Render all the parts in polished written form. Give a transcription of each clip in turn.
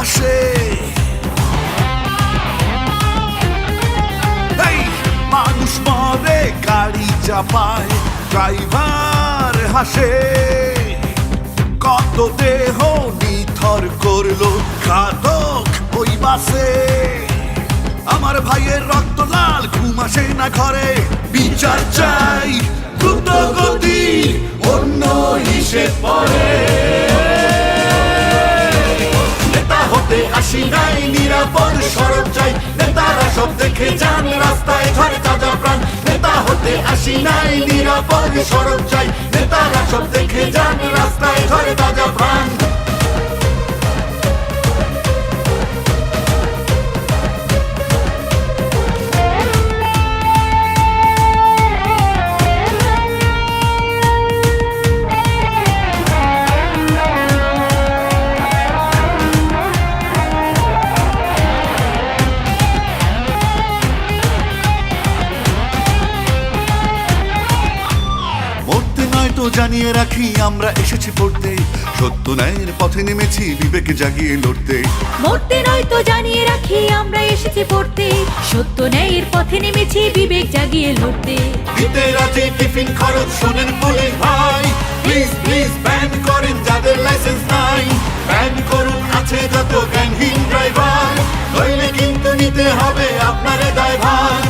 আসে। এই মানুষ মরে গাড়ি চাপায়, ড্রাইভার হাসে। কত দেহ নিথর করলো ঘাতক ওই বাসে। আমার ভাইয়ের রক্ত লাল, ঘুম আসে না ঘরে। বিচার চাই দ্রুত গতি, অন্য হিসেব পরে। নেতা হতে আসি নাই, নিরাপদ সড়ক চাই। নেতারা সব দেখে যান, রাস্তায় ঝরে তাজা প্রাণ। নেতা হতে আসি নাই, নিরাপদ সড়ক চাই। নেতারা সব দেখে যান, রাস্তায় ঝরে তাজা প্রাণ। জানিয়ে রাখি আমরা এসেছি পড়তে, সত্য ন্যায়ের পথে নেমেছি বিবেকে জাগিয়ে লড়তে। মরতে নয় তো জানিয়ে রাখি আমরা এসেছি পড়তে, সত্য ন্যায়ের পথে নেমেছি বিবেক জাগিয়ে লড়তে। দিতে রাজি টিফিন খরচ শোনেন পুলিশ ভাই, প্লিজ প্লিজ ব্যান করেন যাদের লাইসেন্স নাই। ব্যান করুন আছে যত জ্ঞানহীন ড্রাইভার, নইলে কিন্তু নিতে হবে আপনারে দায়ভার।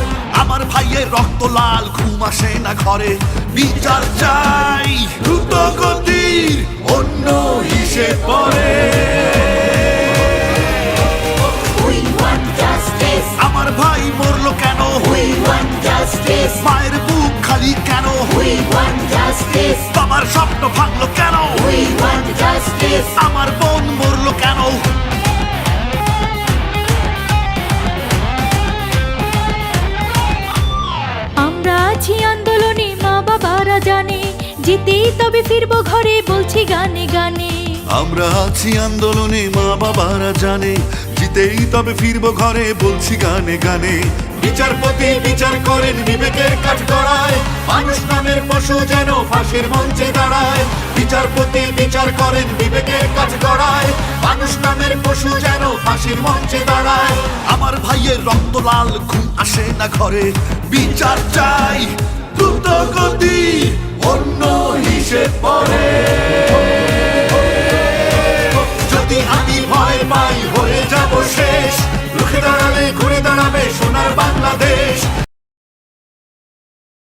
আমার ভাইয়ের রক্ত লাল, ঘুম আসে না ঘরে। বিচার চাই দ্রুত গতির, অন্য হিসেব পরে। আমার ভাই মরলো কেন? মায়ের বুক খালি কেন? বাবার স্বপ্ন ভাঙলো কেন? আমার বোন মরলো কেন? আমরা আছি আন্দোলনে, মা বাবারা জানে, জিতেই তবে ফিরবো ঘরে, বলছি গানে গানে। আমরা আছি আন্দোলনে, মা বাবারা জানে, জিতেই তবে ফিরবো ঘরে, বলছি গানে গানে। বিচারপতি বিচার করেন বিবেকের কাজ করায়, মানুষ নামের পশু যেন ফাঁসির মঞ্চে দাঁড়ায়। বিচারপতি বিচার করেন বিবেকের কাজ করায়, মানুষ নামের পশু যেন ফাঁসির মঞ্চে দাঁড়ায়। আমার ভাইয়ের রক্ত লাল, ঘুম আসে না ঘরে। বিচার চাই দ্রুত গতি, অন্য হিসেব পরে।